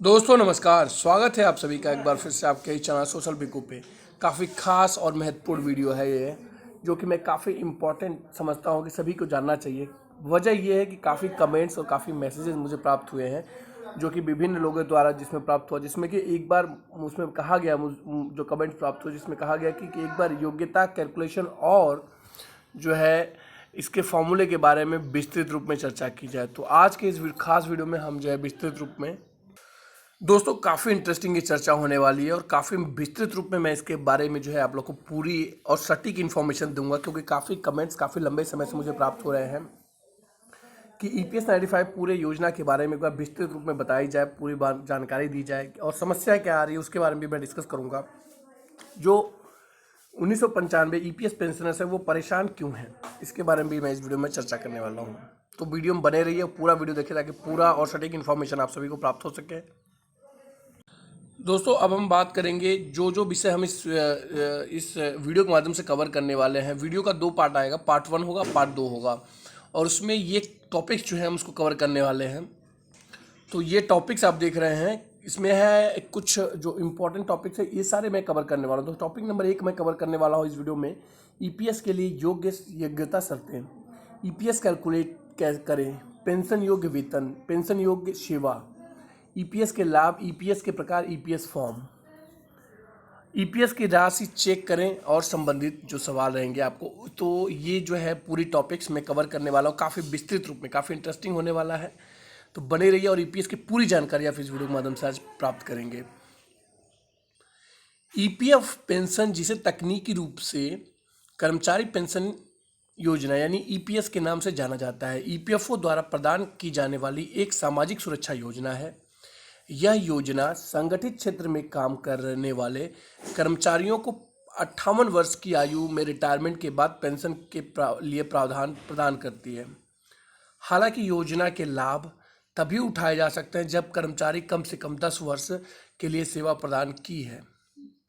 दोस्तों नमस्कार, स्वागत है आप सभी का एक बार फिर से आपके ही चैनल सोशल बिकू पे। काफ़ी खास और महत्वपूर्ण वीडियो है ये, जो कि मैं काफ़ी इम्पोर्टेंट समझता हूँ कि सभी को जानना चाहिए। वजह ये है कि काफ़ी कमेंट्स और काफ़ी मैसेजेस मुझे प्राप्त हुए हैं, जो कि विभिन्न लोगों द्वारा जिसमें प्राप्त हुआ, जिसमें कि एक बार उसमें कहा गया, जो कमेंट्स प्राप्त हुए जिसमें कहा गया कि एक बार योग्यता कैलकुलेशन और जो है इसके फॉर्मूले के बारे में विस्तृत रूप में चर्चा की जाए। तो आज के इस खास वीडियो में हम जो है विस्तृत रूप में दोस्तों काफ़ी इंटरेस्टिंग ये चर्चा होने वाली है और काफ़ी विस्तृत रूप में मैं इसके बारे में जो है आप लोग को पूरी और सटीक इन्फॉर्मेशन दूंगा, क्योंकि काफ़ी कमेंट्स काफ़ी लंबे समय से मुझे प्राप्त हो रहे हैं कि ईपीएस 95 पूरे योजना के बारे में एक बार विस्तृत रूप में बताई जाए, पूरी बार जानकारी दी जाए और समस्या क्या आ रही है उसके बारे में भी मैं डिस्कस करूँगा। जो 1995 ईपीएस पेंशनर्स है वो परेशान क्यों हैं, इसके बारे में भी मैं इस वीडियो में चर्चा करने वाला हूँ। तो वीडियो में बने रहिए, पूरा वीडियो देखिए ताकि पूरा और सटीक इन्फॉर्मेशन आप सभी को प्राप्त हो सके। दोस्तों अब हम बात करेंगे जो विषय हम इस वीडियो के माध्यम से कवर करने वाले हैं। वीडियो का 2 पार्ट आएगा, पार्ट 1 होगा, पार्ट 2 होगा, और उसमें ये टॉपिक्स जो है हम उसको कवर करने वाले हैं। तो ये टॉपिक्स आप देख रहे हैं, इसमें है कुछ जो इम्पोर्टेंट टॉपिक्स है, ये सारे मैं कवर करने वाला हूँ। तो टॉपिक नंबर 1 मैं कवर करने वाला हूँ इस वीडियो में, ईपीएस के लिए योग्यता शर्तें, ईपीएस कैलकुलेट कैसे करें, पेंशन योग्य वेतन, पेंशन योग्य सेवा, ईपीएस के लाभ, ईपीएस के प्रकार, ईपीएस फॉर्म, ईपीएस की राशि चेक करें और संबंधित जो सवाल रहेंगे आपको। तो ये जो है पूरी टॉपिक्स मैं कवर करने वाला हूँ काफ़ी विस्तृत रूप में, काफ़ी इंटरेस्टिंग होने वाला है। तो बने रहिए और ईपीएस की पूरी जानकारी आप इस वीडियो के माध्यम से आज प्राप्त करेंगे। ईपीएफ पेंशन, जिसे तकनीकी रूप से कर्मचारी पेंशन योजना यानी ईपीएस के नाम से जाना जाता है, ईपीएफओ द्वारा प्रदान की जाने वाली एक सामाजिक सुरक्षा योजना है। यह योजना संगठित क्षेत्र में काम करने वाले कर्मचारियों को 58 वर्ष की आयु में रिटायरमेंट के बाद पेंशन के लिए प्रावधान प्रदान करती है। हालांकि योजना के लाभ तभी उठाए जा सकते हैं जब कर्मचारी कम से कम 10 वर्ष के लिए सेवा प्रदान की है।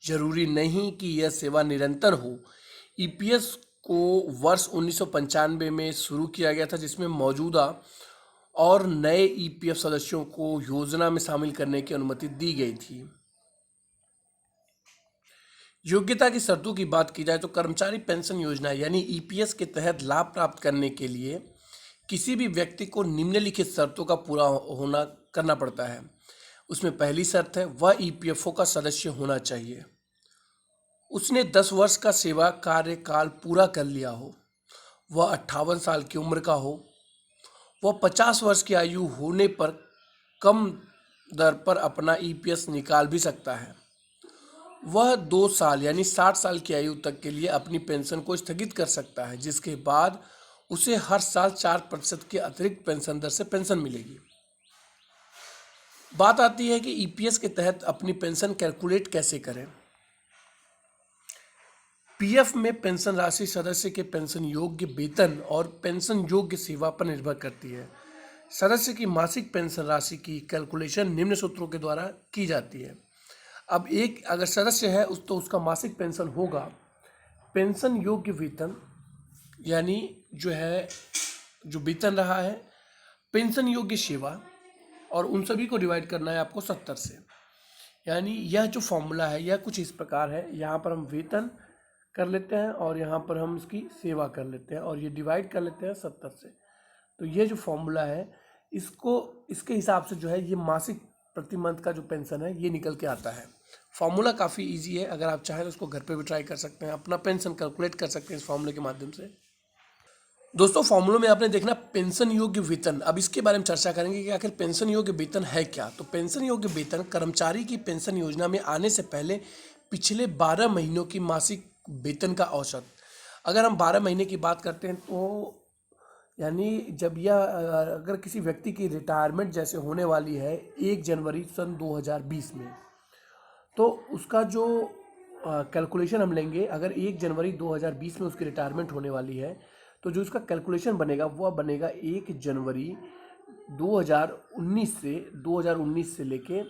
जरूरी नहीं कि यह सेवा निरंतर हो। ईपीएस को वर्ष 1995 में शुरू किया गया था, जिसमें मौजूदा और नए ईपीएफ सदस्यों को योजना में शामिल करने की अनुमति दी गई थी। योग्यता की शर्तों की बात की जाए तो कर्मचारी पेंशन योजना यानी ईपीएस के तहत लाभ प्राप्त करने के लिए किसी भी व्यक्ति को निम्नलिखित शर्तों का पूरा होना करना पड़ता है। उसमें पहली शर्त है वह ईपीएफओ का सदस्य होना चाहिए, उसने 10 वर्ष का सेवा कार्यकाल पूरा कर लिया हो, वह 58 साल की उम्र का हो, वह 50 वर्ष की आयु होने पर कम दर पर अपना ईपीएस निकाल भी सकता है, वह 2 साल यानी 60 साल की आयु तक के लिए अपनी पेंशन को स्थगित कर सकता है, जिसके बाद उसे हर साल 4% की अतिरिक्त पेंशन दर से पेंशन मिलेगी। बात आती है कि ईपीएस के तहत अपनी पेंशन कैलकुलेट कैसे करें। पीएफ में पेंशन राशि सदस्य के पेंशन योग्य वेतन और पेंशन योग्य सेवा पर निर्भर करती है। सदस्य की मासिक पेंशन राशि की कैलकुलेशन निम्न सूत्रों के द्वारा की जाती है। अब एक अगर सदस्य है तो उसका मासिक पेंशन होगा पेंशन योग्य वेतन, यानी जो वेतन रहा है, पेंशन योग्य सेवा, और उन सभी को डिवाइड करना है आपको 70 से। यानी यह जो फॉर्मूला है यह कुछ इस प्रकार है, यहाँ पर हम वेतन कर लेते हैं और यहाँ पर हम इसकी सेवा कर लेते हैं और ये डिवाइड कर लेते हैं 70 से। तो ये जो फॉर्मूला है इसके हिसाब से जो है ये मासिक प्रति मंथ का जो पेंशन है ये निकल के आता है। फॉर्मूला काफ़ी इजी है, अगर आप चाहें तो उसको घर पे भी ट्राई कर सकते हैं, अपना पेंशन कैलकुलेट कर सकते हैं इस फॉर्मूले के माध्यम से। दोस्तों फॉर्मूले में आपने देखना पेंशन योग्य वेतन। अब इसके बारे में चर्चा करेंगे कि आखिर पेंशन योग्य वेतन है क्या। तो पेंशन योग्य वेतन कर्मचारी की पेंशन योजना में आने से पहले पिछले 12 महीनों की मासिक वेतन का औसत। अगर हम 12 महीने की बात करते हैं तो यानी जब यह अगर किसी व्यक्ति की रिटायरमेंट जैसे होने वाली है 1 जनवरी सन 2020 में, तो उसका जो कैलकुलेशन हम लेंगे, अगर 1 जनवरी 2020 में उसकी रिटायरमेंट होने वाली है तो जो उसका कैलकुलेशन बनेगा वह बनेगा 1 जनवरी 2019 से लेके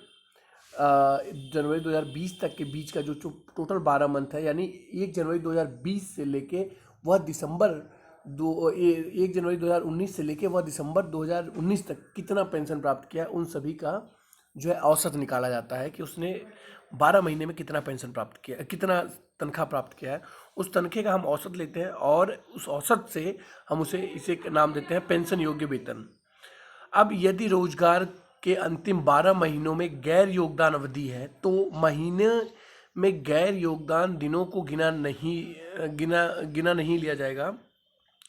जनवरी 2020 तक के बीच का जो टोटल 12 मंथ है, यानी 1 जनवरी 2020 से लेके वह 1 जनवरी 2019 से लेके वह दिसंबर 2019 तक कितना पेंशन प्राप्त किया उन सभी का जो है औसत निकाला जाता है कि उसने 12 महीने में कितना पेंशन प्राप्त किया, कितना तनख्वाह प्राप्त किया है। उस तनखे का हम औसत लेते हैं और उस औसत से हम उसे इसे नाम देते हैं पेंशन योग्य वेतन। अब यदि रोजगार के अंतिम 12 महीनों में गैर योगदान अवधि है तो महीने में गैर योगदान दिनों को गिना नहीं लिया जाएगा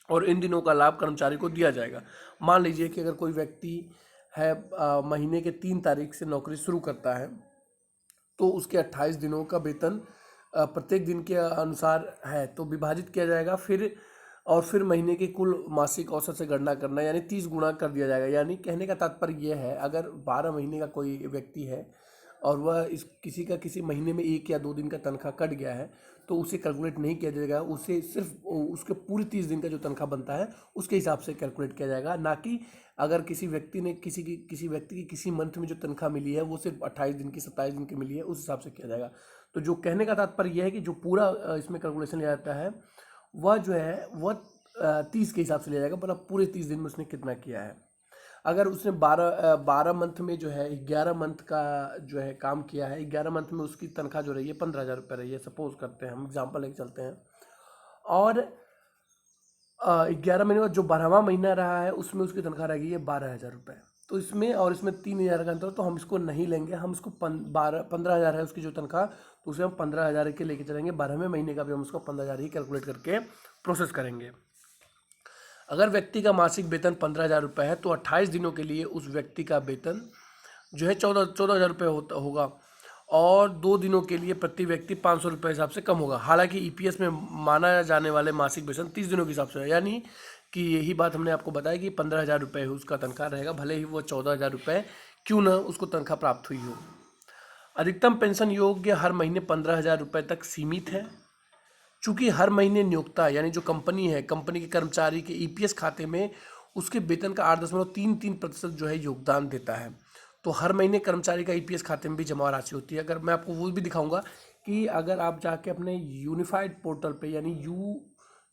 और इन दिनों का लाभ कर्मचारी को दिया जाएगा। मान लीजिए कि अगर कोई व्यक्ति है महीने के 3 तारीख से नौकरी शुरू करता है तो उसके 28 दिनों का वेतन प्रत्येक दिन के अनुसार है तो विभाजित किया जाएगा, फिर महीने के कुल मासिक औसत से गणना करना, यानी 30 गुणा कर दिया जाएगा। यानी कहने का तात्पर्य यह है, अगर 12 महीने का कोई व्यक्ति है और वह किसी का किसी महीने में 1 या 2 दिन का तनख्वाह कट गया है तो उसे कैलकुलेट नहीं किया जाएगा, उसे सिर्फ उसके पूरे 30 दिन का जो तनख्वाह बनता है उसके हिसाब से कैलकुलेट किया जाएगा। ना कि अगर किसी व्यक्ति की किसी मंथ में जो तनख्वाह मिली है वो सिर्फ 28 दिन की 27 दिन की मिली है, उस हिसाब से किया जाएगा। तो जो कहने का तात्पर्य यह है कि जो पूरा इसमें कैलकुलेशन लिया जाता है वह जो है वह 30 के हिसाब से लिया जाएगा, मतलब पूरे 30 दिन में उसने कितना किया है। अगर उसने 12 मंथ में जो है 11 मंथ का जो है काम किया है, 11 मंथ में उसकी तनख्वाह जो रही है 15,000 रुपये रही है, सपोज करते हैं, हम एग्जाम्पल लेके चलते हैं। और 11 महीने बाद जो 12वां महीना रहा है उसमें उसकी तनख्वाह रहेगी है 12,000 रुपये। तो इसमें और इसमें 3,000 का अंतर, तो हम इसको नहीं लेंगे, हम इसको 15,000 है उसकी जो तनख्वाह, तो उसे हम 15,000 के लेके चलेंगे। 12वें महीने का भी हम उसको 15,000 ही कैलकुलेट करके प्रोसेस करेंगे। अगर व्यक्ति का मासिक वेतन 15,000 रुपये है तो 28 दिनों के लिए उस व्यक्ति का वेतन जो है 14,000 रुपये होगा और 2 दिनों के लिए प्रति व्यक्ति 500 रुपये हिसाब से कम होगा। हालांकि ईपीएस में माना जाने वाले मासिक वेतन 30 दिनों के हिसाब से है, यानी कि यही बात हमने आपको बताया कि 15,000 रुपये उसका तनख्वाह रहेगा, भले ही वो 14,000 रुपये क्यों ना उसको तनख्वाह प्राप्त हुई हो। अधिकतम पेंशन योग्य हर महीने 15,000 रुपये तक सीमित है। चूंकि हर महीने नियोक्ता यानी जो कंपनी है, कंपनी के कर्मचारी के ईपीएस खाते में उसके वेतन का 8.33% जो है योगदान देता है, तो हर महीने कर्मचारी का ईपीएस खाते में भी जमा राशि होती है। अगर मैं आपको वो भी दिखाऊंगा कि अगर आप जाके अपने यूनिफाइड पोर्टल पे यानी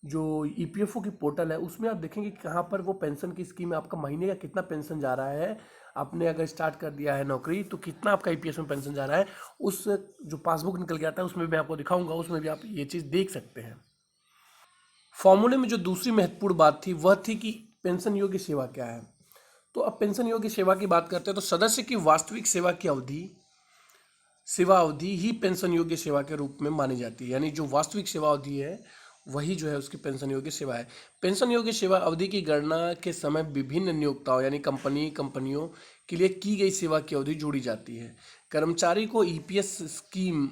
जो ईपीएफओ की पोर्टल है उसमें आप देखेंगे कि कहाँ पर वो पेंशन की स्कीम है, आपका महीने का कितना पेंशन जा रहा है, आपने अगर स्टार्ट कर दिया है नौकरी तो कितना आपका ईपीएस में पेंशन जा रहा है, उस जो पासबुक निकल के आता है उसमें भी आपको दिखाऊंगा, उसमें भी आप ये चीज़ देख सकते हैं। फॉर्मूले में जो दूसरी महत्वपूर्ण बात थी वह थी कि पेंशन योग्य सेवा क्या है। तो अब पेंशन योग्य सेवा की बात करते हैं तो सदस्य की वास्तविक सेवा अवधि ही पेंशन योग्य सेवा के रूप में मानी जाती है, यानी जो वास्तविक सेवा अवधि है वही जो है उसकी पेंशन योग्य सेवा है। पेंशन योग्य सेवा अवधि की गणना के समय विभिन्न नियोक्ताओं यानी कंपनियों के लिए की गई सेवा की अवधि जोड़ी जाती है। कर्मचारी को ईपीएस स्कीम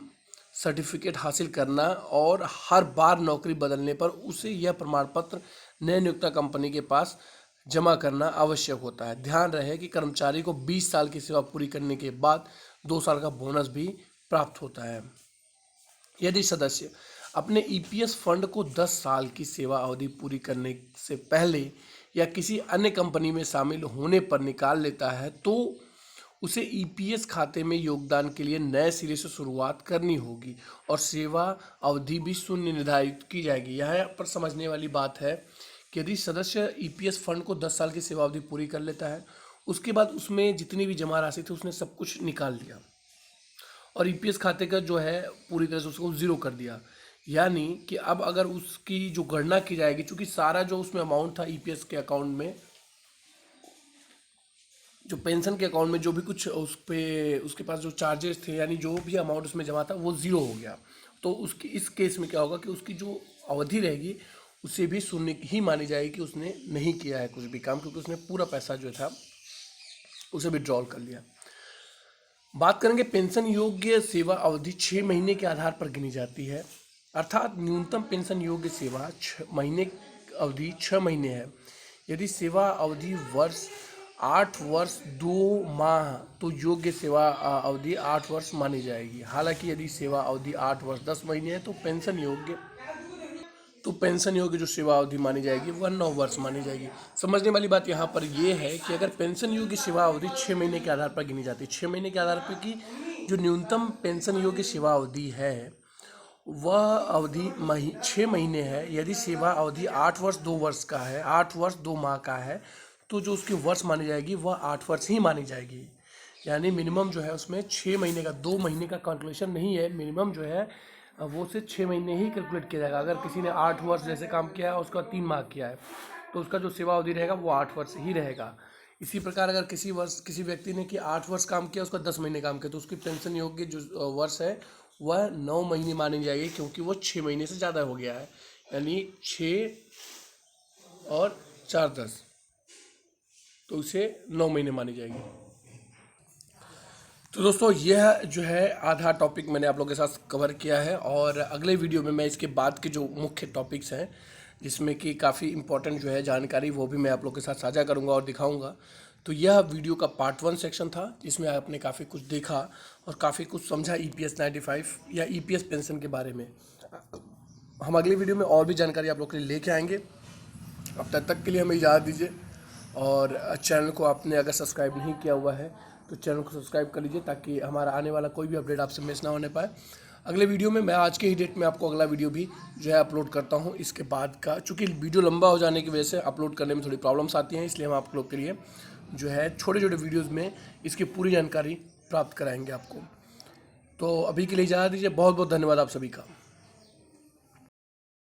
सर्टिफिकेट हासिल करना और हर बार नौकरी बदलने पर उसे यह प्रमाण पत्र नए नियोक्ता कंपनी के पास जमा करना आवश्यक होता है। ध्यान रहे कि कर्मचारी को 20 साल की सेवा पूरी करने के बाद 2 साल का बोनस भी प्राप्त होता है। यदि सदस्य अपने ईपीएस फंड को 10 साल की सेवा अवधि पूरी करने से पहले या किसी अन्य कंपनी में शामिल होने पर निकाल लेता है तो उसे ईपीएस खाते में योगदान के लिए नए सिरे से शुरुआत करनी होगी और सेवा अवधि भी शून्य निर्धारित की जाएगी। यहाँ पर समझने वाली बात है कि यदि सदस्य ईपीएस फंड को 10 साल की सेवा अवधि पूरी कर लेता है, उसके बाद उसमें जितनी भी जमा राशि थी उसने सब कुछ निकाल दिया और ईपीएस खाते का जो है पूरी तरह से उसको ज़ीरो कर दिया, यानी कि अब अगर उसकी जो गणना की जाएगी, चूँकि सारा जो उसमें अमाउंट था ईपीएस के अकाउंट में, जो पेंशन के अकाउंट में जो भी कुछ उस पर उसके पास जो चार्जेस थे यानी जो भी अमाउंट उसमें जमा था वो ज़ीरो हो गया, तो उसकी इस केस में क्या होगा कि उसकी जो अवधि रहेगी उसे भी शून्य ही मानी जाएगी कि उसने नहीं किया है कुछ भी काम, क्योंकि उसने पूरा पैसा जो था उसे विड्रॉल कर लिया। बात करेंगे पेंशन योग्य सेवा अवधि 6 महीने के आधार पर गिनी जाती है, अर्थात न्यूनतम पेंशन योग्य सेवा 6 महीने अवधि 6 महीने है। यदि सेवा अवधि 8 वर्ष 2 माह तो योग्य सेवा अवधि 8 वर्ष मानी जाएगी। हालांकि यदि सेवा अवधि 8 वर्ष 10 महीने है तो पेंशन योग्य जो सेवा अवधि मानी जाएगी वह 9 वर्ष मानी जाएगी। समझने वाली बात यहाँ पर यह है कि अगर पेंशन योग्य सेवा अवधि 6 महीने के आधार पर गिनी जाती है, 6 महीने के आधार पर कि जो न्यूनतम पेंशन योग्य सेवा अवधि है वह अवधि 6 महीने है। यदि सेवा अवधि 8 वर्ष 2 वर्ष का है, 8 वर्ष 2 माह का है, तो जो उसकी वर्ष मानी जाएगी वह 8 वर्ष ही मानी जाएगी। यानी मिनिमम जो है उसमें 6 महीने का, 2 महीने का कैलकुलेशन नहीं है। मिनिमम जो है वो से 6 महीने ही कैलकुलेट किया जाएगा। अगर किसी ने 8 वर्ष जैसे काम किया है, उसका 3 माह किया है, तो उसका जो सेवा अवधि रहेगा वो 8 वर्ष ही रहेगा। इसी प्रकार अगर किसी व्यक्ति ने कि 8 वर्ष काम किया, उसका 10 महीने काम किया, तो उसकी पेंशन योग्य जो वर्ष है वह 9 महीने मानी जाएगी, क्योंकि वो 6 महीने से ज़्यादा हो गया है। यानी 6 और 4 10, तो उसे 9 महीने मानी जाएगी। तो दोस्तों यह जो है आधा टॉपिक मैंने आप लोगों के साथ कवर किया है, और अगले वीडियो में मैं इसके बाद के जो मुख्य टॉपिक्स हैं, जिसमें कि काफ़ी इंपॉर्टेंट जो है जानकारी, वो भी मैं आप लोगों के साथ साझा करूंगा और दिखाऊंगा। तो यह वीडियो का पार्ट 1 सेक्शन था, जिसमें आपने काफ़ी कुछ देखा और काफ़ी कुछ समझा EPS 95 या EPS पेंशन के बारे में। हम अगली वीडियो में और भी जानकारी आप लोग के लिए लेके आएंगे। अब तक के लिए हमें इजाज़त दीजिए, और चैनल को आपने अगर सब्सक्राइब नहीं किया हुआ है तो चैनल को सब्सक्राइब कर लीजिए, ताकि हमारा आने वाला कोई भी अपडेट आपसे मिस ना होने पाए। अगले वीडियो में मैं आज के ही डेट में आपको अगला वीडियो भी जो है अपलोड करता हूं। इसके बाद का, चूँकि वीडियो लंबा हो जाने की वजह से अपलोड करने में थोड़ी प्रॉब्लम्स आती हैं, इसलिए हम आप लोग के लिए जो है छोटे छोटे वीडियोज़ में इसकी पूरी जानकारी प्राप्त कराएंगे आपको। तो अभी के लिए इजाज़त दीजिए। बहुत बहुत धन्यवाद आप सभी का।